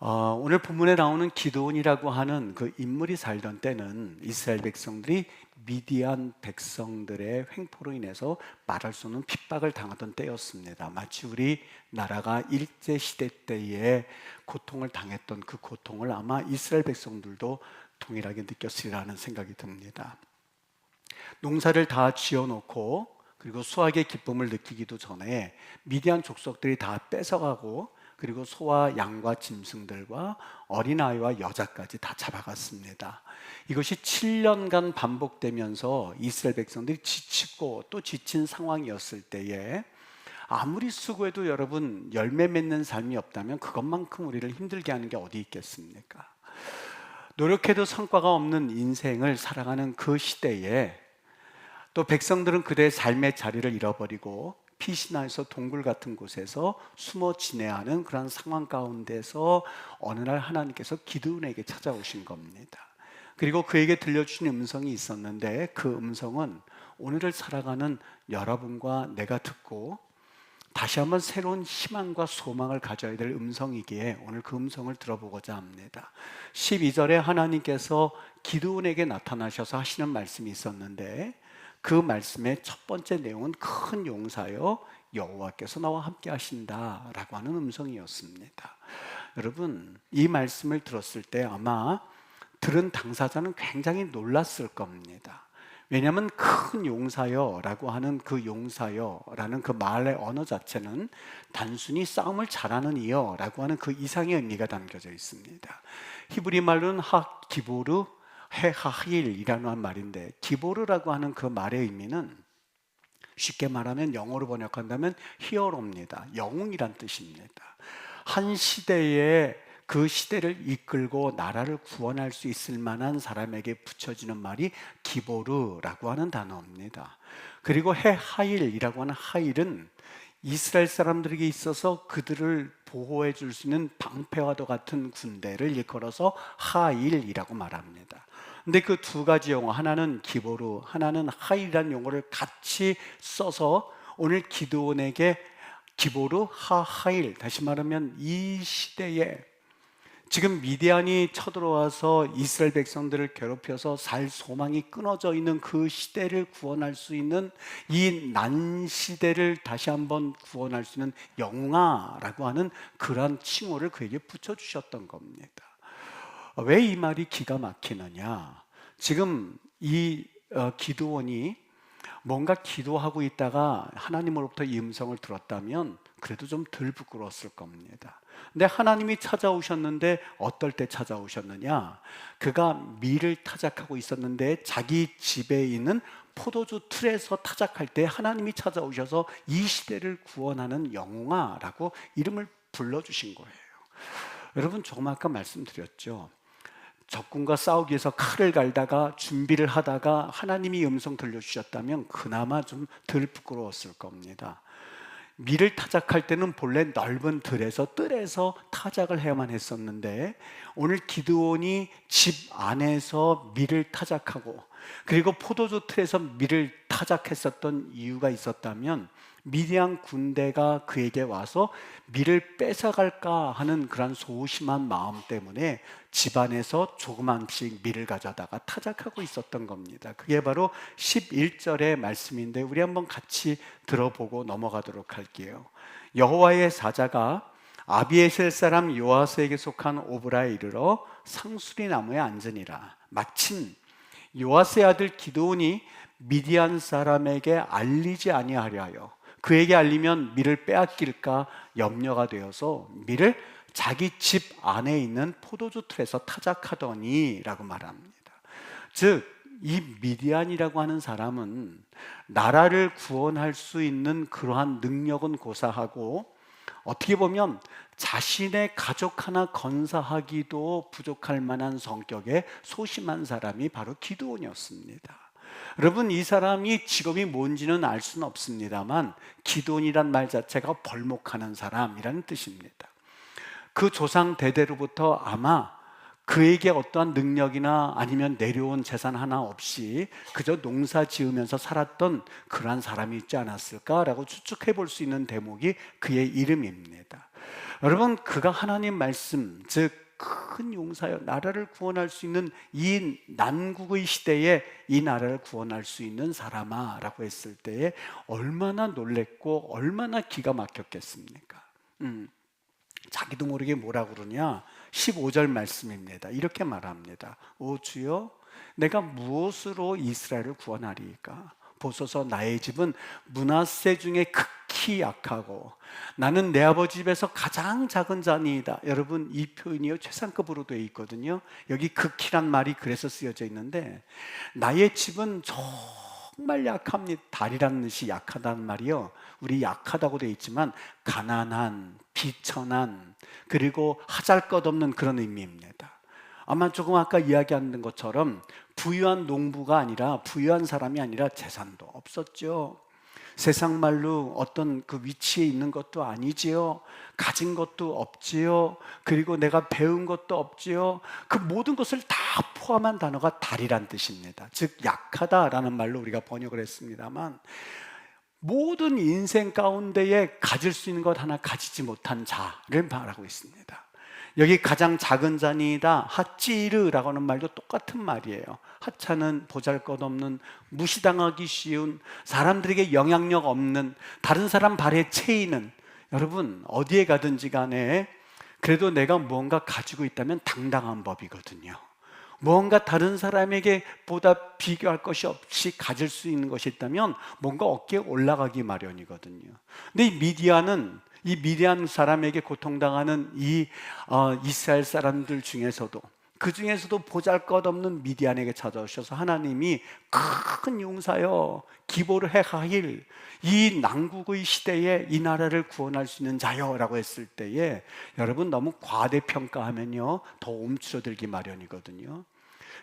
오늘 본문에 나오는 기드온이라고 하는 그 인물이 살던 때는 이스라엘 백성들이 미디안 백성들의 횡포로 인해서 말할 수 없는 핍박을 당하던 때였습니다. 마치 우리 나라가 일제시대 때에 고통을 당했던 그 고통을 아마 이스라엘 백성들도 동일하게 느꼈으리라는 생각이 듭니다. 농사를 다 지어놓고 그리고 수확의 기쁨을 느끼기도 전에 미디안 족속들이 다 뺏어가고 그리고 소와 양과 짐승들과 어린아이와 여자까지 다 잡아갔습니다. 이것이 7년간 반복되면서 이스라엘 백성들이 지치고 또 지친 상황이었을 때에 아무리 수고해도 여러분 열매 맺는 삶이 없다면 그것만큼 우리를 힘들게 하는 게 어디 있겠습니까? 노력해도 성과가 없는 인생을 살아가는 그 시대에 또 백성들은 그들의 삶의 자리를 잃어버리고 피신하여서 동굴 같은 곳에서 숨어 지내야 하는 그런 상황 가운데서 어느 날 하나님께서 기드온에게 찾아오신 겁니다. 그리고 그에게 들려주신 음성이 있었는데 그 음성은 오늘을 살아가는 여러분과 내가 듣고 다시 한번 새로운 희망과 소망을 가져야 될 음성이기에 오늘 그 음성을 들어보고자 합니다. 12절에 하나님께서 기드온에게 나타나셔서 하시는 말씀이 있었는데 그 말씀의 첫 번째 내용은 큰 용사여 여호와께서 나와 함께 하신다라고 하는 음성이었습니다. 여러분, 이 말씀을 들었을 때 아마 들은 당사자는 굉장히 놀랐을 겁니다. 왜냐하면 큰 용사여라고 하는 그 용사여라는 그 말의 언어 자체는 단순히 싸움을 잘하는 이여라고 하는 그 이상의 의미가 담겨져 있습니다. 히브리 말로는 기보르 헤하힐이라는 말인데 기보르라고 하는 그 말의 의미는 쉽게 말하면 영어로 번역한다면 히어로입니다. 영웅이란 뜻입니다. 한 시대에 그 시대를 이끌고 나라를 구원할 수 있을 만한 사람에게 붙여지는 말이 기보르라고 하는 단어입니다. 그리고 헤하일이라고 하는 하일은 이스라엘 사람들에게 있어서 그들을 보호해 줄 수 있는 방패와도 같은 군대를 일컬어서 하일이라고 말합니다. 근데 그 두 가지 용어, 하나는 기보르, 하나는 하일이라는 용어를 같이 써서 오늘 기드온에게 기보르, 하일, 다시 말하면 이 시대에 지금 미디안이 쳐들어와서 이스라엘 백성들을 괴롭혀서 살 소망이 끊어져 있는 그 시대를 구원할 수 있는 이 난 시대를 다시 한번 구원할 수 있는 영웅아라고 하는 그러한 칭호를 그에게 붙여주셨던 겁니다. 왜 이 말이 기가 막히느냐? 지금 이 기드온이 뭔가 기도하고 있다가 하나님으로부터 이 음성을 들었다면 그래도 좀 덜 부끄러웠을 겁니다. 근데 하나님이 찾아오셨는데 어떨 때 찾아오셨느냐? 그가 밀을 타작하고 있었는데 자기 집에 있는 포도주 틀에서 타작할 때 하나님이 찾아오셔서 이 시대를 구원하는 영웅아라고 이름을 불러주신 거예요. 여러분, 조금 아까 말씀드렸죠. 적군과 싸우기 위해서 칼을 갈다가 준비를 하다가 하나님이 음성 들려주셨다면 그나마 좀 덜 부끄러웠을 겁니다. 밀을 타작할 때는 본래 넓은 뜰에서 타작을 해야만 했었는데 오늘 기드온이 집 안에서 밀을 타작하고 그리고 포도주 틀에서 밀을 타작했었던 이유가 있었다면 미디안 군대가 그에게 와서 밀을 뺏어갈까 하는 그런 소심한 마음 때문에 집안에서 조그만씩 밀을 가져다가 타작하고 있었던 겁니다. 그게 바로 11절의 말씀인데 우리 한번 같이 들어보고 넘어가도록 할게요. 여호와의 사자가 아비에셀 사람 요아스에게 속한 오브라에 이르러 상수리 나무에 앉으니라. 마침 요아스의 아들 기드온이 미디안 사람에게 알리지 아니하려 하여 그에게 알리면 밀을 빼앗길까 염려가 되어서 밀을 자기 집 안에 있는 포도주 틀에서 타작하더니 라고 말합니다. 즉 이 미디안이라고 하는 사람은 나라를 구원할 수 있는 그러한 능력은 고사하고 어떻게 보면 자신의 가족 하나 건사하기도 부족할 만한 성격의 소심한 사람이 바로 기드온이었습니다. 여러분, 이 사람이 직업이 뭔지는 알 수는 없습니다만 기드온이란 말 자체가 벌목하는 사람이라는 뜻입니다. 그 조상 대대로부터 아마 그에게 어떠한 능력이나 아니면 내려온 재산 하나 없이 그저 농사 지으면서 살았던 그러한 사람이 있지 않았을까라고 추측해 볼 수 있는 대목이 그의 이름입니다. 여러분, 그가 하나님 말씀, 즉 큰 용사여 나라를 구원할 수 있는 이 난국의 시대에 이 나라를 구원할 수 있는 사람아 라고 했을 때에 얼마나 놀랬고 얼마나 기가 막혔겠습니까? 자기도 모르게 뭐라 그러냐, 15절 말씀입니다. 이렇게 말합니다. 오 주여, 내가 무엇으로 이스라엘을 구원하리이까? 보소서, 나의 집은 므낫세 중에 극히 약하고 나는 내 아버지 집에서 가장 작은 자니이다. 여러분, 이 표현이요 최상급으로 되어 있거든요. 여기 극히란 말이 그래서 쓰여져 있는데, 나의 집은 정말 약합니다. 달이라는 뜻이 약하다는 말이요, 우리 약하다고 되어 있지만 가난한, 비천한, 그리고 하잘것없는 그런 의미입니다. 아마 조금 아까 이야기한 것처럼 부유한 농부가 아니라, 부유한 사람이 아니라 재산도 없었죠. 세상 말로 어떤 그 위치에 있는 것도 아니지요. 가진 것도 없지요. 그리고 내가 배운 것도 없지요. 그 모든 것을 다 포함한 단어가 달이란 뜻입니다. 즉 약하다라는 말로 우리가 번역을 했습니다만, 모든 인생 가운데에 가질 수 있는 것 하나 가지지 못한 자를 말하고 있습니다. 여기 가장 작은 자니이다, 하찌르라고 하는 말도 똑같은 말이에요. 하차는 보잘것없는, 무시당하기 쉬운, 사람들에게 영향력 없는, 다른 사람 발에 채이는. 여러분, 어디에 가든지 간에 그래도 내가 무언가 가지고 있다면 당당한 법이거든요. 무언가 다른 사람에게 보다 비교할 것이 없이 가질 수 있는 것이 있다면 뭔가 어깨에 올라가기 마련이거든요. 근데 이 미디안 사람에게 고통당하는 이 이스라엘 사람들 중에서도, 그 중에서도 보잘것없는 미디안에게 찾아오셔서 하나님이 큰 용사여 기보를 해하일, 이 난국의 시대에 이 나라를 구원할 수 있는 자여 라고 했을 때에, 여러분, 너무 과대평가하면요 더 움츠러들기 마련이거든요.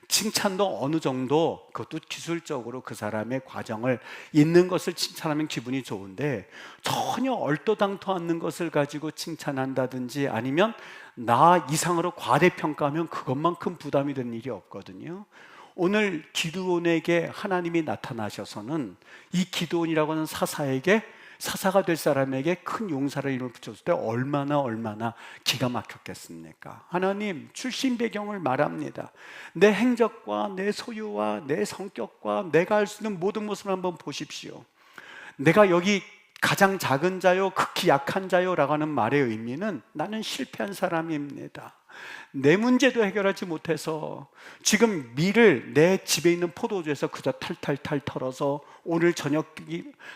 칭찬도 어느 정도, 그것도 기술적으로 그 사람의 과정을 있는 것을 칭찬하면 기분이 좋은데, 전혀 얼토당토 않는 것을 가지고 칭찬한다든지 아니면 나 이상으로 과대평가하면 그것만큼 부담이 되는 일이 없거든요. 오늘 기드온에게 하나님이 나타나셔서는 이 기드온이라고 하는 사사가 될 사람에게 큰 용사를 이름을 붙였을 때 얼마나 기가 막혔겠습니까? 하나님, 출신 배경을 말합니다. 내 행적과 내 소유와 내 성격과 내가 할 수 있는 모든 모습을 한번 보십시오. 내가 여기 가장 작은 자요, 극히 약한 자요 라고 하는 말의 의미는 나는 실패한 사람입니다. 내 문제도 해결하지 못해서 지금 밀을 내 집에 있는 포도주에서 그저 탈탈탈 털어서 오늘 저녁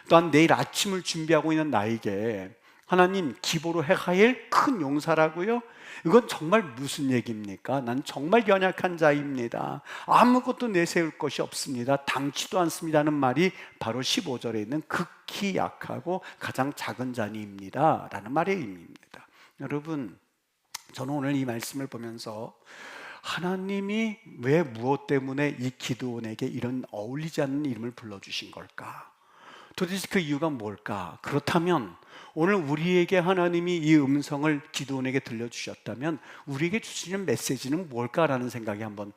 또한 내일 아침을 준비하고 있는 나에게 하나님 기보로 해하일 큰 용사라고요? 이건 정말 무슨 얘기입니까? 난 정말 연약한 자입니다. 아무것도 내세울 것이 없습니다. 당치도 않습니다는 말이 바로 15절에 있는 극히 약하고 가장 작은 자니입니다 라는 말의 의미입니다. 여러분, 저는 오늘 이 말씀을 보면서 하나님이 왜 무엇 때문에 이 기드온에게 이런 어울리지 않는 이름을 불러주신 걸까? 도대체 그 이유가 뭘까? 그렇다면 오늘 우리에게 하나님이 이 음성을 기드온에게 들려주셨다면 우리에게 주시는 메시지는 뭘까라는 생각이 한번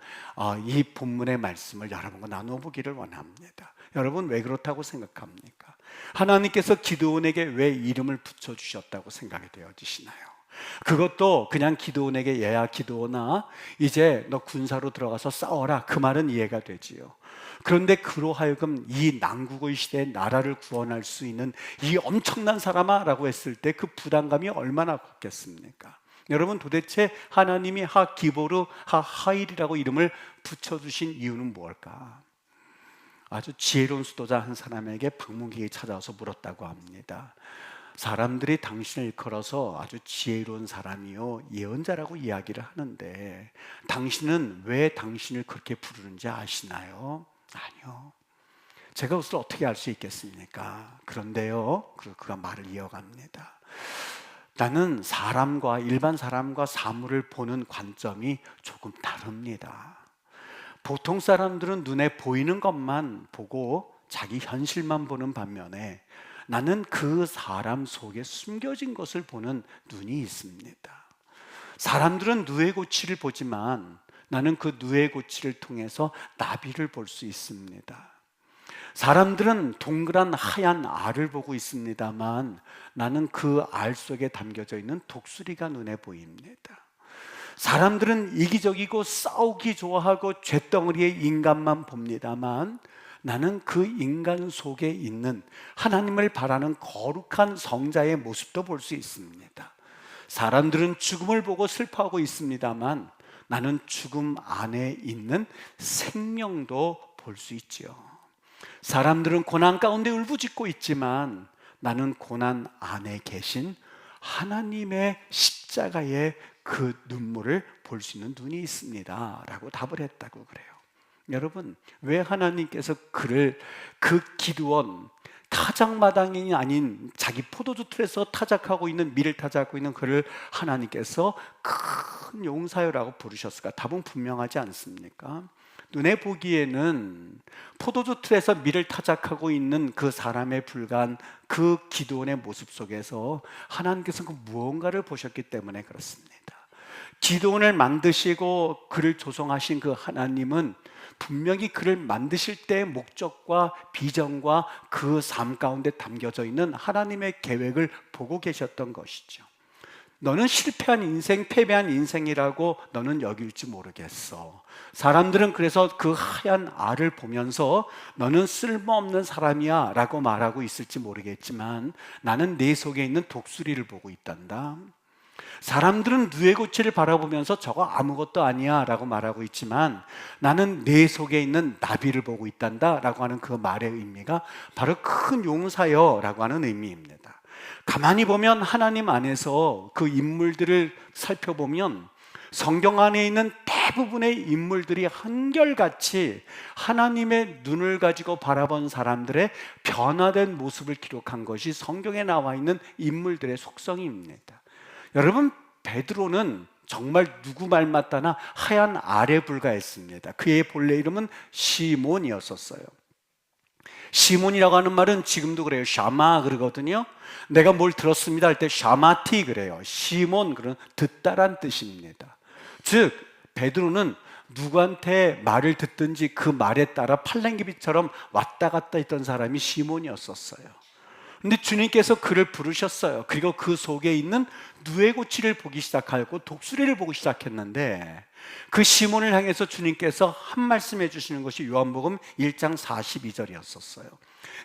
이 본문의 말씀을 여러분과 나눠보기를 원합니다. 여러분, 왜 그렇다고 생각합니까? 하나님께서 기드온에게 왜 이름을 붙여주셨다고 생각이 되어지시나요? 그것도 그냥 기드온에게 얘야 기드온아 이제 너 군사로 들어가서 싸워라, 그 말은 이해가 되지요. 그런데 그로 하여금 이 난국의 시대에 나라를 구원할 수 있는 이 엄청난 사람아 라고 했을 때 그 부담감이 얼마나 컸겠습니까? 여러분, 도대체 하나님이 하기보르 하하일이라고 이름을 붙여주신 이유는 무엇일까? 아주 지혜로운 수도자 한 사람에게 방문객이 찾아와서 물었다고 합니다. 사람들이 당신을 일컬어서 아주 지혜로운 사람이요 예언자라고 이야기를 하는데 당신은 왜 당신을 그렇게 부르는지 아시나요? 아니요. 제가 그것을 어떻게 알 수 있겠습니까? 그런데요, 그가 말을 이어갑니다. 나는 일반 사람과 사물을 보는 관점이 조금 다릅니다. 보통 사람들은 눈에 보이는 것만 보고 자기 현실만 보는 반면에 나는 그 사람 속에 숨겨진 것을 보는 눈이 있습니다. 사람들은 누에 고치를 보지만 나는 그 누에 고치를 통해서 나비를 볼 수 있습니다. 사람들은 동그란 하얀 알을 보고 있습니다만 나는 그 알 속에 담겨져 있는 독수리가 눈에 보입니다. 사람들은 이기적이고 싸우기 좋아하고 쇳덩어리의 인간만 봅니다만 나는 그 인간 속에 있는 하나님을 바라는 거룩한 성자의 모습도 볼 수 있습니다. 사람들은 죽음을 보고 슬퍼하고 있습니다만 나는 죽음 안에 있는 생명도 볼 수 있지요. 사람들은 고난 가운데 울부짖고 있지만 나는 고난 안에 계신 하나님의 십자가의 그 눈물을 볼 수 있는 눈이 있습니다 라고 답을 했다고 그래요. 여러분, 왜 하나님께서 그 기드온, 타작마당이 아닌 자기 포도주 틀에서 타작하고 있는, 밀을 타작하고 있는 그를 하나님께서 큰 용사여라고 부르셨을까? 답은 분명하지 않습니까? 눈에 보기에는 포도주 틀에서 밀을 타작하고 있는 그 사람에 불과한 그 기드온의 모습 속에서 하나님께서 그 무언가를 보셨기 때문에 그렇습니다. 기드온을 만드시고 그를 조성하신 그 하나님은 분명히 그를 만드실 때의 목적과 비전과 그 삶 가운데 담겨져 있는 하나님의 계획을 보고 계셨던 것이죠. 너는 실패한 인생, 패배한 인생이라고 너는 여길지 모르겠어. 사람들은 그래서 그 하얀 알을 보면서 너는 쓸모없는 사람이야 라고 말하고 있을지 모르겠지만 나는 내 속에 있는 독수리를 보고 있단다. 사람들은 누에고치를 바라보면서 저거 아무것도 아니야 라고 말하고 있지만 나는 내 속에 있는 나비를 보고 있단다 라고 하는 그 말의 의미가 바로 큰 용사여 라고 하는 의미입니다. 가만히 보면 하나님 안에서 그 인물들을 살펴보면 성경 안에 있는 대부분의 인물들이 한결같이 하나님의 눈을 가지고 바라본 사람들의 변화된 모습을 기록한 것이 성경에 나와 있는 인물들의 속성입니다. 여러분, 베드로는 정말 누구 말 맞다나 하얀 알에 불과했습니다. 그의 본래 이름은 시몬이었었어요. 시몬이라고 하는 말은 지금도 그래요. 샤마 그러거든요. 내가 뭘 들었습니다 할 때 샤마티 그래요. 시몬, 그런 듣다란 뜻입니다. 즉 베드로는 누구한테 말을 듣든지 그 말에 따라 팔랑귀비처럼 왔다 갔다 했던 사람이 시몬이었었어요. 근데 주님께서 그를 부르셨어요. 그리고 그 속에 있는 누에고치를 보기 시작하고 독수리를 보고 시작했는데 그 시몬을 향해서 주님께서 한 말씀 해주시는 것이 요한복음 1장 42절이었었어요.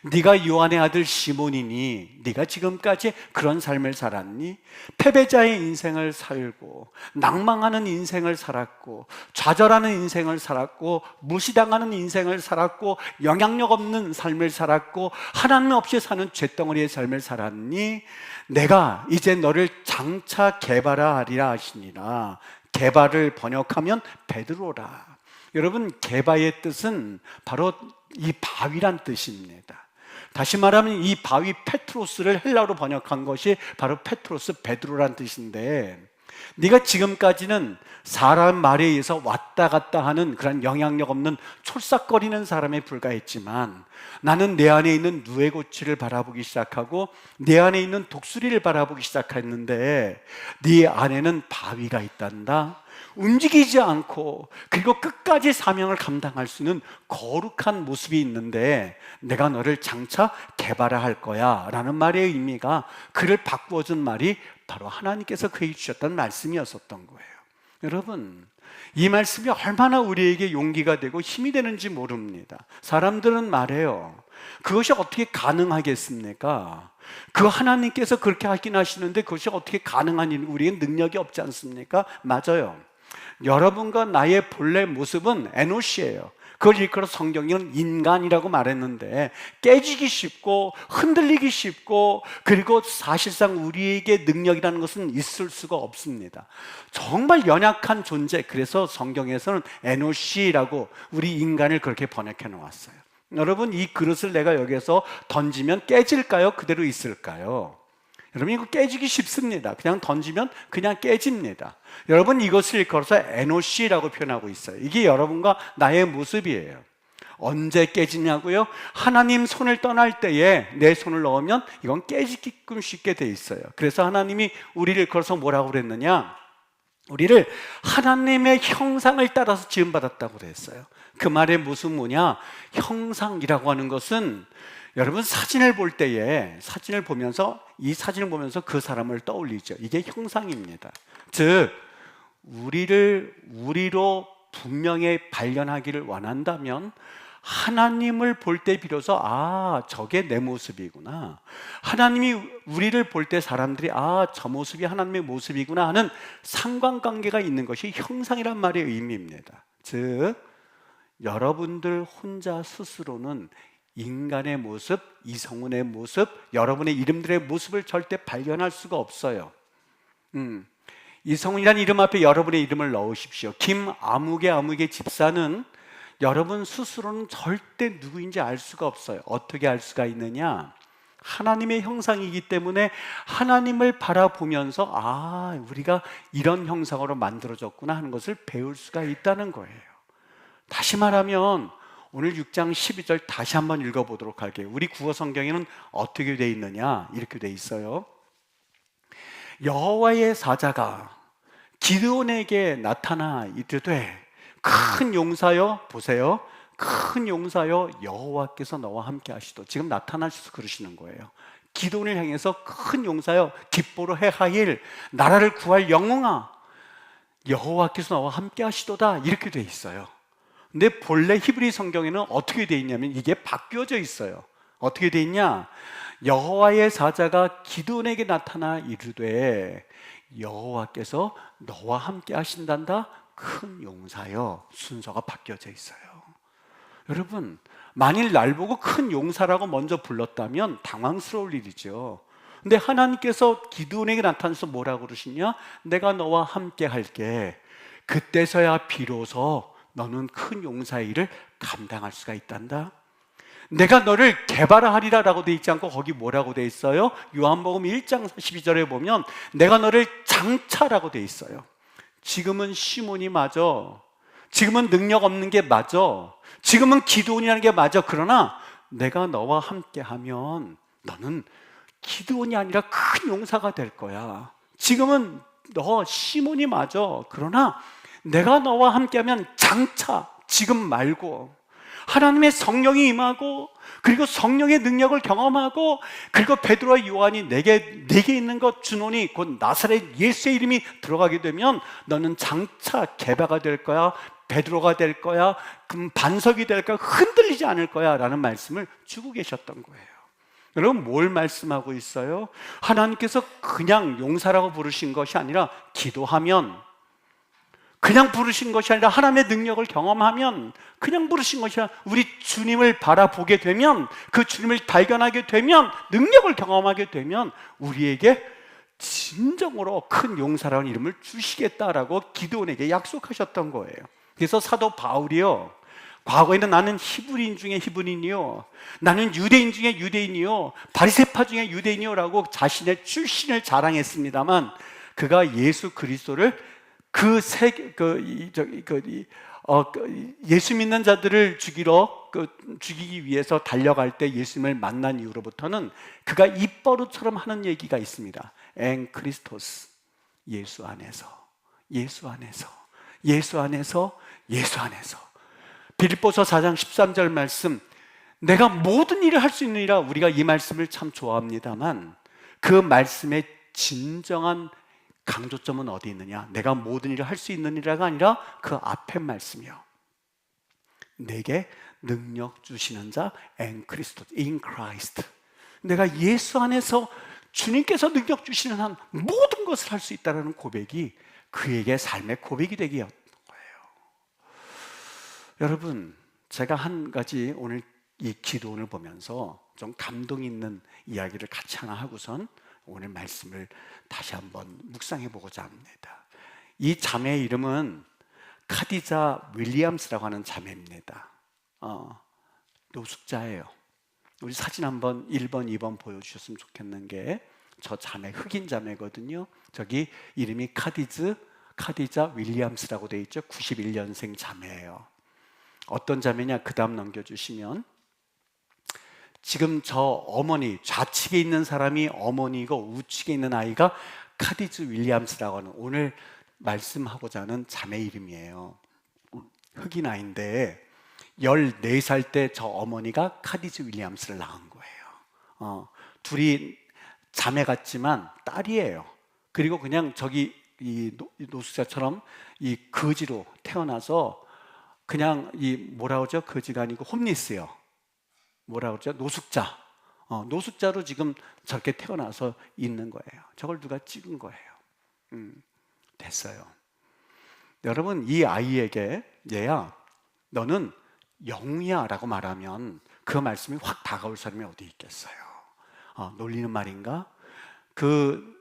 네가 요한의 아들 시몬이니 네가 지금까지 그런 삶을 살았니? 패배자의 인생을 살고 낭망하는 인생을 살았고 좌절하는 인생을 살았고 무시당하는 인생을 살았고 영향력 없는 삶을 살았고 하나님 없이 사는 쇳덩어리의 삶을 살았니? 내가 이제 너를 장차 게바라 하시니라. 게바를 번역하면 베드로라. 여러분, 게바의 뜻은 바로 이 바위란 뜻입니다. 다시 말하면 이 바위 페트로스를 헬라어로 번역한 것이 바로 페트로스, 베드로란 뜻인데 네가 지금까지는 사람 말에 의해서 왔다 갔다 하는 그런 영향력 없는 촐싹거리는 사람에 불과했지만 나는 내 안에 있는 누에고치를 바라보기 시작하고 내 안에 있는 독수리를 바라보기 시작했는데 네 안에는 바위가 있단다. 움직이지 않고 그리고 끝까지 사명을 감당할 수 있는 거룩한 모습이 있는데 내가 너를 장차 개발할 거야 라는 말의 의미가 그를 바꾸어준 말이 바로 하나님께서 그에게 주셨던 말씀이었었던 거예요. 여러분, 이 말씀이 얼마나 우리에게 용기가 되고 힘이 되는지 모릅니다. 사람들은 말해요. 그것이 어떻게 가능하겠습니까? 그 하나님께서 그렇게 하긴 하시는데 그것이 어떻게 가능한 일, 우리의 능력이 없지 않습니까? 맞아요. 여러분과 나의 본래 모습은 에노시예요. 그걸 일컬어 성경은 인간이라고 말했는데 깨지기 쉽고 흔들리기 쉽고 그리고 사실상 우리에게 능력이라는 것은 있을 수가 없습니다. 정말 연약한 존재, 그래서 성경에서는 에노시라고 우리 인간을 그렇게 번역해 놓았어요. 여러분, 이 그릇을 내가 여기에서 던지면 깨질까요? 그대로 있을까요? 여러분, 이거 깨지기 쉽습니다. 그냥 던지면 그냥 깨집니다. 여러분, 이것을 일컬어서 에노시라고 표현하고 있어요. 이게 여러분과 나의 모습이에요. 언제 깨지냐고요? 하나님 손을 떠날 때에 내 손을 넣으면 이건 깨지기끔 쉽게 돼 있어요. 그래서 하나님이 우리를 일컬어서 뭐라고 그랬느냐? 우리를 하나님의 형상을 따라서 지음받았다고 그랬어요. 그 말의 무슨 뭐냐? 형상이라고 하는 것은 여러분 사진을 볼 때에 사진을 보면서 이 사진을 보면서 그 사람을 떠올리죠. 이게 형상입니다. 즉 우리로 분명히 발견하기를 원한다면 하나님을 볼 때 비로소 저게 내 모습이구나, 하나님이 우리를 볼 때 사람들이 저 모습이 하나님의 모습이구나 하는 상관관계가 있는 것이 형상이란 말의 의미입니다. 즉 여러분들 혼자 스스로는 인간의 모습, 이성훈의 모습, 여러분의 이름들의 모습을 절대 발견할 수가 없어요. 이성훈이라는 이름 앞에 여러분의 이름을 넣으십시오. 김아무개 집사는 여러분 스스로는 절대 누구인지 알 수가 없어요. 어떻게 알 수가 있느냐? 하나님의 형상이기 때문에 하나님을 바라보면서 우리가 이런 형상으로 만들어졌구나 하는 것을 배울 수가 있다는 거예요. 다시 말하면 오늘 6장 12절 다시 한번 읽어보도록 할게요. 우리 국어 성경에는 어떻게 돼 있느냐? 이렇게 돼 있어요. 여호와의 사자가 기드온에게 나타나 이르되 큰 용사여, 보세요, 큰 용사여 여호와께서 너와 함께 하시도. 지금 나타나셔서 그러시는 거예요. 기드온을 향해서 큰 용사여, 기뻐로 해하일 나라를 구할 영웅아, 여호와께서 너와 함께 하시도다, 이렇게 돼 있어요. 근데 본래 히브리 성경에는 어떻게 돼 있냐면 이게 바뀌어져 있어요. 어떻게 돼 있냐? 여호와의 사자가 기드온에게 나타나 이르되 여호와께서 너와 함께 하신단다, 큰 용사여. 순서가 바뀌어져 있어요. 여러분, 만일 날 보고 큰 용사라고 먼저 불렀다면 당황스러울 일이죠. 근데 하나님께서 기드온에게 나타나서 뭐라고 그러시냐? 내가 너와 함께 할게. 그때서야 비로소 너는 큰 용사의 일을 감당할 수가 있단다. 내가 너를 개발하리라 라고 돼 있지 않고 거기 뭐라고 돼 있어요? 요한복음 1장 42절에 보면 내가 너를 장차라고 돼 있어요. 지금은 시몬이 맞아, 지금은 능력 없는 게 맞아, 지금은 기드온이라는 게 맞아. 그러나 내가 너와 함께 하면 너는 기드온이 아니라 큰 용사가 될 거야. 지금은 너 시몬이 맞아. 그러나 내가 너와 함께하면 장차, 지금 말고 하나님의 성령이 임하고, 그리고 성령의 능력을 경험하고, 그리고 베드로와 요한이 내게 있는 것 주노니 곧 나사렛 예수의 이름이 들어가게 되면 너는 장차 개바가 될 거야, 베드로가 될 거야, 그럼 반석이 될 거야, 흔들리지 않을 거야 라는 말씀을 주고 계셨던 거예요. 여러분, 뭘 말씀하고 있어요? 하나님께서 그냥 용사라고 부르신 것이 아니라 기도하면, 그냥 부르신 것이 아니라 하나님의 능력을 경험하면, 그냥 부르신 것이 아니라 우리 주님을 바라보게 되면, 그 주님을 발견하게 되면, 능력을 경험하게 되면 우리에게 진정으로 큰 용사라는 이름을 주시겠다라고 기드온에게 약속하셨던 거예요. 그래서 사도 바울이요, 과거에는 나는 히브리인 중에 히브리인이요, 나는 유대인 중에 유대인이요, 바리새파 중에 유대인이요 라고 자신의 출신을 자랑했습니다만, 그가 예수 그리스도를 예수 믿는 자들을 죽이기 위해서 달려갈 때 예수님을 만난 이후로부터는 그가 입버릇처럼 하는 얘기가 있습니다. 엔 크리스토스, 예수 안에서, 예수 안에서, 예수 안에서, 예수 안에서. 빌립보서 4장 13절 말씀, 내가 모든 일을 할 수 있느니라. 우리가 이 말씀을 참 좋아합니다만 그 말씀의 진정한 강조점은 어디 있느냐? 내가 모든 일을 할 수 있느니라가 아니라 그 앞에 말씀이요, 내게 능력 주시는 자, in Christ. 내가 예수 안에서 주님께서 능력 주시는 한 모든 것을 할 수 있다는 고백이 그에게 삶의 고백이 되게 한 거예요. 여러분, 제가 한 가지 오늘 이 기도원을 보면서 좀 감동 있는 이야기를 같이 하나 하고선 오늘 말씀을 다시 한번 묵상해 보고자 합니다. 이 자매의 이름은 카디자 윌리엄스라고 하는 자매입니다. 노숙자예요. 우리 사진 한번 1번, 2번 보여주셨으면 좋겠는 게, 저 자매 흑인 자매거든요. 저기 이름이 카디자 윌리엄스라고 되어 있죠. 91년생 자매예요. 어떤 자매냐, 그 다음 넘겨주시면, 지금 저 어머니, 좌측에 있는 사람이 어머니고 우측에 있는 아이가 카디즈 윌리엄스라고 하는 오늘 말씀하고자 하는 자매 이름이에요. 흑인 아이인데 14살 때 저 어머니가 카디지 윌리엄스를 낳은 거예요. 둘이 자매 같지만 딸이에요. 그리고 그냥 저기 이 노숙자처럼 이 거지로 태어나서 그냥 이 뭐라 그러죠? 거지가 아니고 홈리스요. 뭐라 그러죠? 노숙자. 노숙자로 지금 저렇게 태어나서 있는 거예요. 저걸 누가 찍은 거예요. 됐어요. 여러분, 이 아이에게 얘야 너는 영웅이야 라고 말하면 그 말씀이 확 다가올 사람이 어디 있겠어요? 놀리는 말인가? 그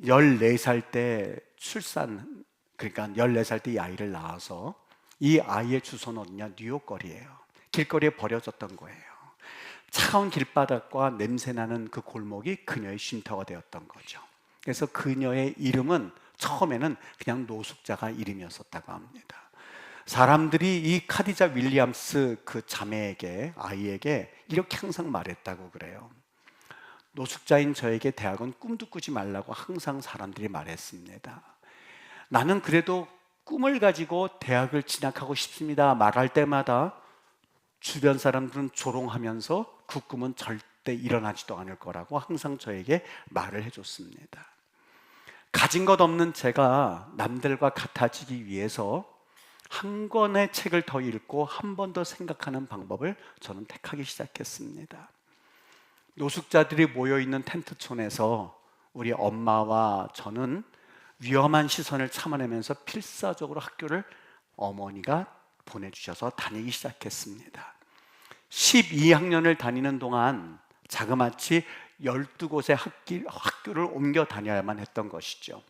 14살 때 출산, 그러니까 14살 때 이 아이를 낳아서 이 아이의 주소는 어디냐? 뉴욕 거리예요. 길거리에 버려졌던 거예요. 차가운 길바닥과 냄새나는 그 골목이 그녀의 쉼터가 되었던 거죠. 그래서 그녀의 이름은 처음에는 그냥 노숙자가 이름이었었다고 합니다. 사람들이 이 카디자 윌리엄스 그 자매에게, 아이에게 이렇게 항상 말했다고 그래요. 노숙자인 저에게 대학은 꿈도 꾸지 말라고 항상 사람들이 말했습니다. 나는 그래도 꿈을 가지고 대학을 진학하고 싶습니다 말할 때마다 주변 사람들은 조롱하면서 그 꿈은 절대 일어나지도 않을 거라고 항상 저에게 말을 해줬습니다. 가진 것 없는 제가 남들과 같아지기 위해서 한 권의 책을 더 읽고 한 번 더 생각하는 방법을 저는 택하기 시작했습니다. 노숙자들이 모여있는 텐트촌에서 우리 엄마와 저는 위험한 시선을 참아내면서 필사적으로 학교를 어머니가 보내주셔서 다니기 시작했습니다. 12학년을 다니는 동안 자그마치 12곳의 학교를 옮겨 다녀야만 했던 것이죠.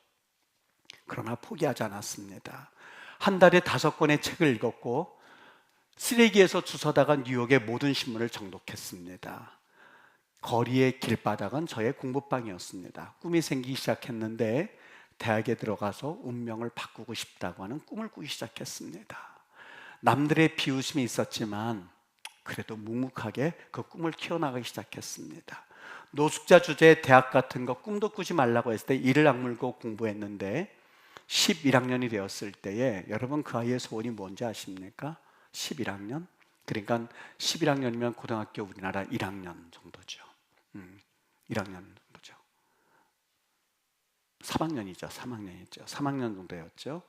그러나 포기하지 않았습니다. 한 달에 5권의 책을 읽었고 쓰레기에서 주워다가 뉴욕의 모든 신문을 정독했습니다. 거리의 길바닥은 저의 공부방이었습니다. 꿈이 생기기 시작했는데 대학에 들어가서 운명을 바꾸고 싶다고 하는 꿈을 꾸기 시작했습니다. 남들의 비웃음이 있었지만 그래도 묵묵하게 그 꿈을 키워나가기 시작했습니다. 노숙자 주제의 대학 같은 거 꿈도 꾸지 말라고 했을 때 이를 악물고 공부했는데 11학년이 되었을 때에 여러분 그 아이의 소원이 뭔지 아십니까? 11학년? 그러니까 11학년이면 고등학교 우리나라 1학년 정도죠. 1학년 정도죠. 3학년이죠. 3학년 정도였죠.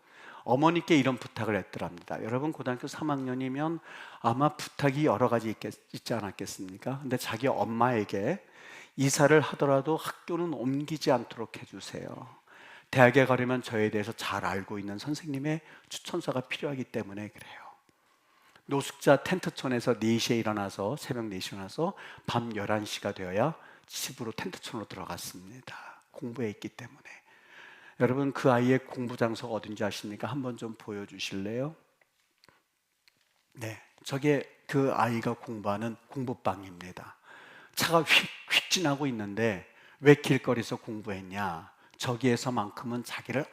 어머니께 이런 부탁을 했더랍니다. 여러분 고등학교 3학년이면 아마 부탁이 여러 가지 있지 않았겠습니까? 근데 자기 엄마에게 이사를 하더라도 학교는 옮기지 않도록 해주세요. 대학에 가려면 저에 대해서 잘 알고 있는 선생님의 추천서가 필요하기 때문에 그래요. 노숙자 텐트촌에서 4시에 일어나서 새벽 4시에 일어나서 밤 11시가 되어야 집으로 텐트촌으로 들어갔습니다. 공부해 있기 때문에. 여러분 그 아이의 공부 장소가 어딘지 아십니까? 한번 좀 보여주실래요? 네, 저게 그 아이가 공부하는 공부방입니다. 차가 휙 지나고 있는데 왜 길거리에서 공부했냐? 저기에서만큼은 자기를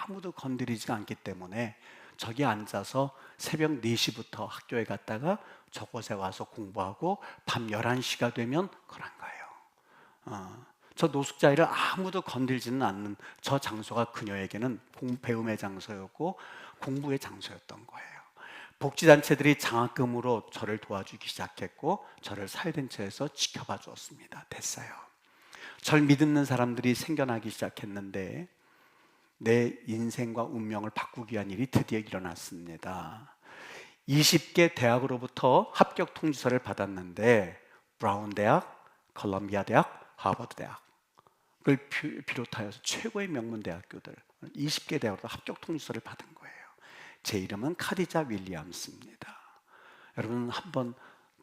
아무도 건드리지가 않기 때문에 저기 앉아서 새벽 4시부터 학교에 갔다가 저곳에 와서 공부하고 밤 11시가 되면 그런 거예요. 저 노숙자를 아무도 건들지는 않는 저 장소가 그녀에게는 배움의 장소였고 공부의 장소였던 거예요. 복지단체들이 장학금으로 저를 도와주기 시작했고 저를 사회단체에서 지켜봐 주었습니다. 됐어요. 절 믿는 사람들이 생겨나기 시작했는데 내 인생과 운명을 바꾸기 위한 일이 드디어 일어났습니다. 20개 대학으로부터 합격 통지서를 받았는데 브라운 대학, 컬럼비아 대학, 하버드 대학을 비롯하여서 최고의 명문 대학교들 20개 대학으로 합격 통지서를 받은 거예요. 제 이름은 카디자 윌리엄스입니다. 여러분 한번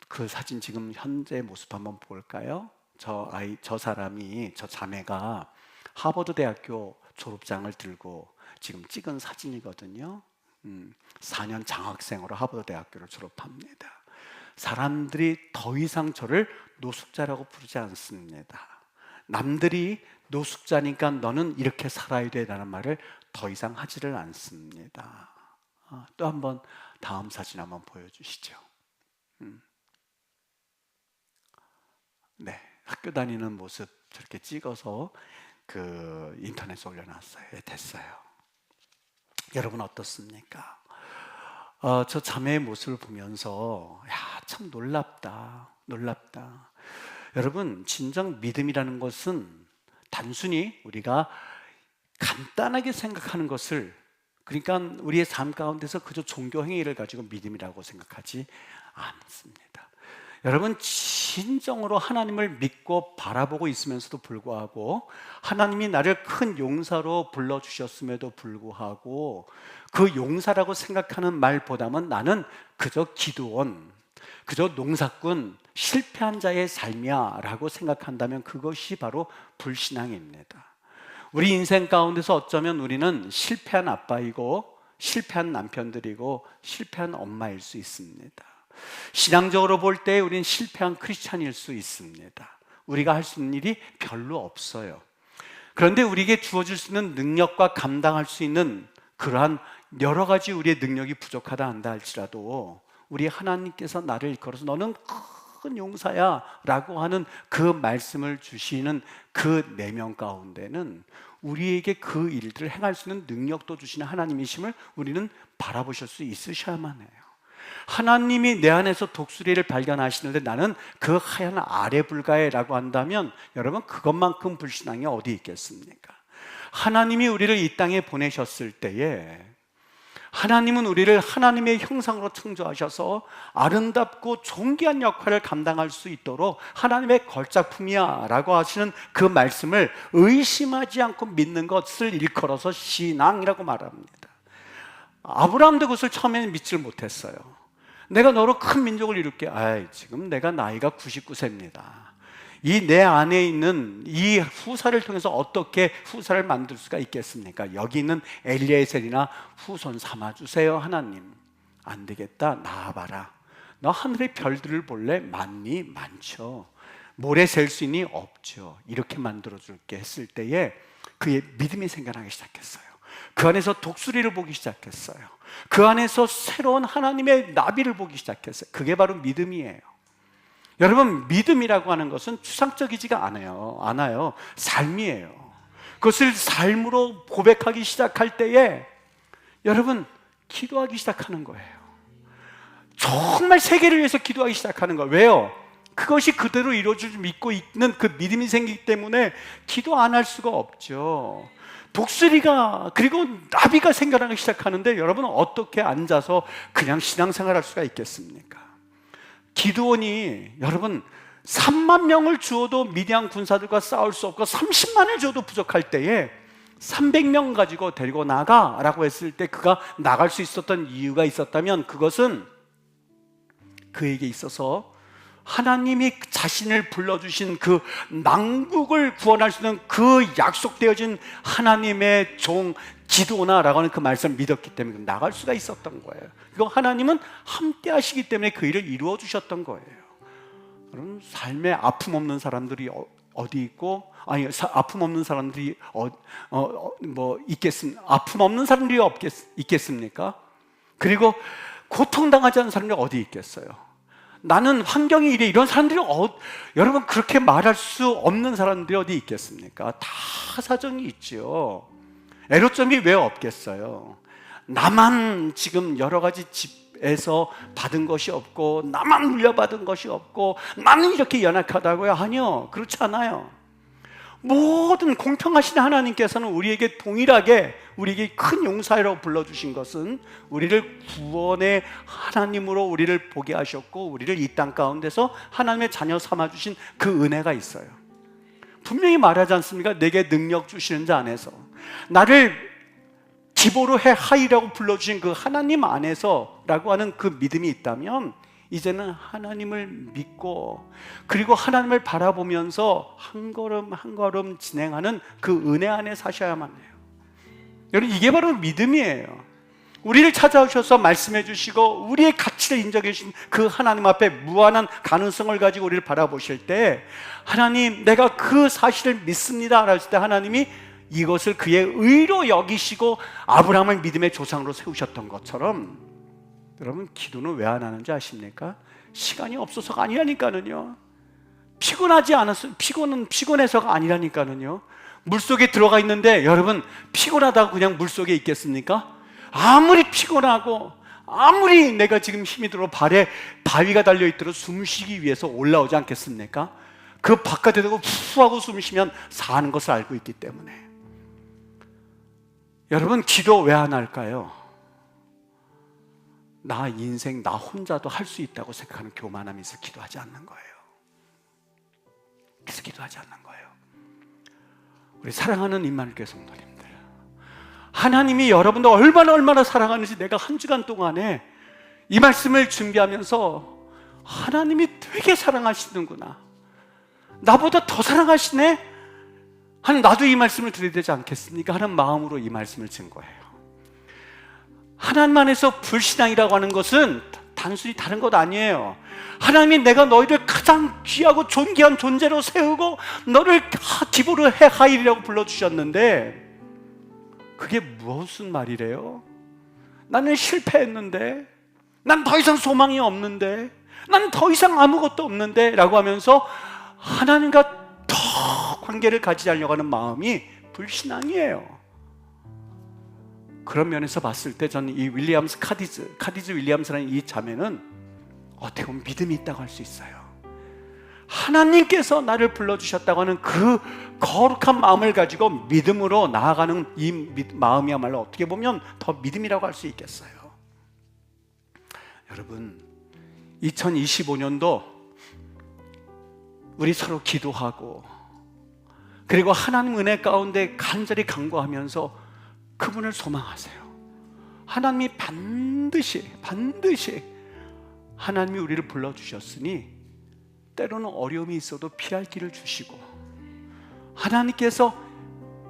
그 사진 지금 현재 모습 한번 볼까요? 저 사람이, 저 자매가 하버드 대학교 졸업장을 들고 지금 찍은 사진이거든요. 4년 장학생으로 하버드 대학교를 졸업합니다. 사람들이 더 이상 저를 노숙자라고 부르지 않습니다. 남들이 노숙자니까 너는 이렇게 살아야 돼라는 말을 더 이상 하지를 않습니다. 또 한번 다음 사진 한번 보여주시죠. 네, 학교 다니는 모습 저렇게 찍어서 그 인터넷에 올려놨어요. 됐어요. 여러분 어떻습니까? 저 자매의 모습을 보면서 참 놀랍다. 여러분, 진정 믿음이라는 것은 단순히 우리가 간단하게 생각하는 것을, 그러니까 우리의 삶 가운데서 그저 종교 행위를 가지고 믿음이라고 생각하지 않습니다. 여러분, 진정으로 하나님을 믿고 바라보고 있으면서도 불구하고, 하나님이 나를 큰 용사로 불러주셨음에도 불구하고, 그 용사라고 생각하는 말보다는 나는 그저 기드온, 그저 농사꾼, 실패한 자의 삶이야 라고 생각한다면 그것이 바로 불신앙입니다. 우리 인생 가운데서 어쩌면 우리는 실패한 아빠이고, 실패한 남편들이고, 실패한 엄마일 수 있습니다. 신앙적으로 볼 때 우리는 실패한 크리스찬일 수 있습니다. 우리가 할 수 있는 일이 별로 없어요. 그런데 우리에게 주어질 수 있는 능력과 감당할 수 있는 그러한 여러 가지 우리의 능력이 부족하다 한다 할지라도, 우리 하나님께서 나를 일컬어서 너는 큰 용사야 라고 하는 그 말씀을 주시는 그 내면 가운데는 우리에게 그 일들을 행할 수 있는 능력도 주시는 하나님이심을 우리는 바라보실 수 있으셔야만 해요. 하나님이 내 안에서 독수리를 발견하시는데 나는 그 하얀 아래 불가에라고 한다면, 여러분, 그것만큼 불신앙이 어디 있겠습니까? 하나님이 우리를 이 땅에 보내셨을 때에 하나님은 우리를 하나님의 형상으로 창조하셔서 아름답고 존귀한 역할을 감당할 수 있도록 하나님의 걸작품이야 라고 하시는 그 말씀을 의심하지 않고 믿는 것을 일컬어서 신앙이라고 말합니다. 아브라함도 그것을 처음에는 믿질 못했어요. 내가 너로 큰 민족을 이룰게. 지금 내가 나이가 99세입니다. 이 내 안에 있는 이 후사를 통해서 어떻게 후사를 만들 수가 있겠습니까? 여기 있는 엘리에셀이나 후손 삼아주세요. 하나님, 안 되겠다. 나와봐라. 너 하늘의 별들을 볼래? 많니? 많죠. 모래 셀 수 있니? 없죠. 이렇게 만들어줄게 했을 때에 그의 믿음이 생겨나기 시작했어요. 그 안에서 독수리를 보기 시작했어요. 그 안에서 새로운 하나님의 나비를 보기 시작했어요. 그게 바로 믿음이에요. 여러분, 믿음이라고 하는 것은 추상적이지가 않아요. 삶이에요. 그것을 삶으로 고백하기 시작할 때에 여러분, 기도하기 시작하는 거예요. 정말 세계를 위해서 기도하기 시작하는 거예요. 왜요? 그것이 그대로 이루어질 줄 믿고 있는 그 믿음이 생기기 때문에 기도 안 할 수가 없죠. 독수리가, 그리고 나비가 생겨나기 시작하는데 여러분은 어떻게 앉아서 그냥 신앙생활할 수가 있겠습니까? 기드온이, 여러분, 3만 명을 주어도 미디안 군사들과 싸울 수 없고 30만을 줘도 부족할 때에 300명 가지고 데리고 나가라고 했을 때 그가 나갈 수 있었던 이유가 있었다면, 그것은 그에게 있어서 하나님이 자신을 불러주신 그 남국을 구원할 수 있는 그 약속되어진 하나님의 종 기드온아라고 하는 그 말씀을 믿었기 때문에 나갈 수가 있었던 거예요. 그리고 하나님은 함께 하시기 때문에 그 일을 이루어 주셨던 거예요. 여러분, 삶에 아픔 없는 사람들이 어디 있고, 아픔 없는 사람들이 아픔 없는 사람들이 있겠습니까? 그리고 고통당하지 않은 사람들이 어디 있겠어요? 나는 환경이 이래, 이런 사람들이 여러분, 그렇게 말할 수 없는 사람들이 어디 있겠습니까? 다 사정이 있죠. 애로점이 왜 없겠어요? 나만 지금 여러 가지 집에서 받은 것이 없고, 나만 물려받은 것이 없고, 나는 이렇게 연약하다고요? 아니요, 그렇지 않아요. 모든 공평하신 하나님께서는 우리에게 동일하게, 우리에게 큰 용사라고 불러주신 것은 우리를 구원의 하나님으로 우리를 보게 하셨고, 우리를 이 땅 가운데서 하나님의 자녀 삼아주신 그 은혜가 있어요. 분명히 말하지 않습니까? 내게 능력 주시는 자 안에서, 나를 기보로 해 하이라고 불러주신 그 하나님 안에서 라고 하는 그 믿음이 있다면, 이제는 하나님을 믿고, 그리고 하나님을 바라보면서 한 걸음 한 걸음 진행하는 그 은혜 안에 사셔야만 해요. 여러분, 이게 바로 믿음이에요. 우리를 찾아오셔서 말씀해 주시고 우리의 가치를 인정해 주신 그 하나님 앞에 무한한 가능성을 가지고 우리를 바라보실 때, 하나님, 내가 그 사실을 믿습니다 라고 했을 때 하나님이 이것을 그의 의로 여기시고 아브라함을 믿음의 조상으로 세우셨던 것처럼, 여러분, 기도는 왜 안 하는지 아십니까? 시간이 없어서가 아니라니까는요. 피곤해서가 아니라니까는요. 물속에 들어가 있는데, 여러분, 피곤하다고 그냥 물속에 있겠습니까? 아무리 피곤하고 아무리 내가 지금 힘이 들어 발에 바위가 달려있도록 숨 쉬기 위해서 올라오지 않겠습니까? 그 바깥에 대고 푸 하고 숨 쉬면 사는 것을 알고 있기 때문에. 여러분, 기도 왜 안 할까요? 나 인생 나 혼자도 할 수 있다고 생각하는 교만함이 있어 기도하지 않는 거예요. 그래서 기도하지 않는 거예요. 우리 사랑하는 임마누엘 성도님들, 하나님이 여러분들 얼마나 사랑하는지 내가 한 주간 동안에 이 말씀을 준비하면서 하나님이 되게 사랑하시는구나, 나보다 더 사랑하시네 하는, 나도 이 말씀을 드려야 되지 않겠습니까 하는 마음으로 이 말씀을 진 거예요. 하나님 안에서 불신앙이라고 하는 것은 단순히 다른 것 아니에요. 하나님이 내가 너희를 가장 귀하고 존귀한 존재로 세우고 너를 기브로 해 하일이라고 불러주셨는데, 그게 무슨 말이래요? 나는 실패했는데, 난 더 이상 소망이 없는데, 난 더 이상 아무것도 없는데 라고 하면서 하나님과 더 관계를 가지지 않으려고 하는 마음이 불신앙이에요. 그런 면에서 봤을 때 저는 이 윌리엄스 카디즈 윌리엄스라는 이 자매는 어떻게 보면 믿음이 있다고 할 수 있어요. 하나님께서 나를 불러주셨다고 하는 그 거룩한 마음을 가지고 믿음으로 나아가는 이 마음이야말로 어떻게 보면 더 믿음이라고 할 수 있겠어요. 여러분, 2025년도 우리 서로 기도하고, 그리고 하나님 은혜 가운데 간절히 간구하면서 그분을 소망하세요. 하나님이 반드시 하나님이 우리를 불러주셨으니 때로는 어려움이 있어도 피할 길을 주시고, 하나님께서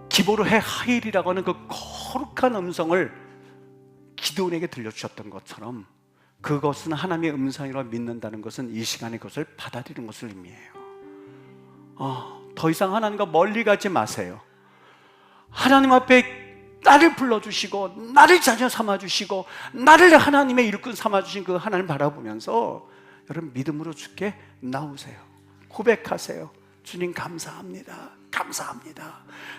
기브로 해 하일이라고 하는 그 거룩한 음성을 기드온에게 들려주셨던 것처럼, 그것은 하나님의 음성이라고 믿는다는 것은 이 시간에 그것을 받아들이는 것을 의미해요. 더 이상 하나님과 멀리 가지 마세요. 하나님 앞에 나를 불러주시고 나를 자녀 삼아주시고 나를 하나님의 일꾼 삼아주신 그 하나님을 바라보면서 여러분 믿음으로 주께 나오세요. 고백하세요. 주님 감사합니다.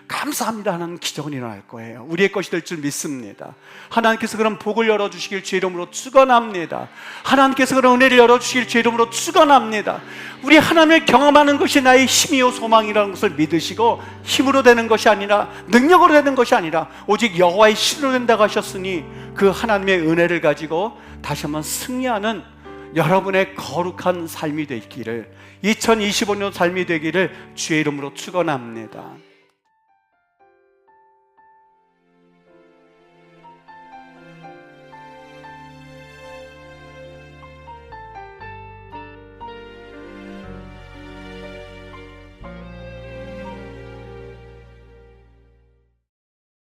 감사합니다 하는 기적은 일어날 거예요. 우리의 것이 될 줄 믿습니다. 하나님께서 그런 복을 열어주시길 주의 이름으로 축원합니다. 하나님께서 그런 은혜를 열어주시길 주의 이름으로 축원합니다. 우리 하나님을 경험하는 것이 나의 힘이요 소망이라는 것을 믿으시고, 힘으로 되는 것이 아니라 능력으로 되는 것이 아니라 오직 여호와의 신으로 된다고 하셨으니, 그 하나님의 은혜를 가지고 다시 한번 승리하는 여러분의 거룩한 삶이 되기를, 2025년 삶이 되기를 주의 이름으로 축원합니다.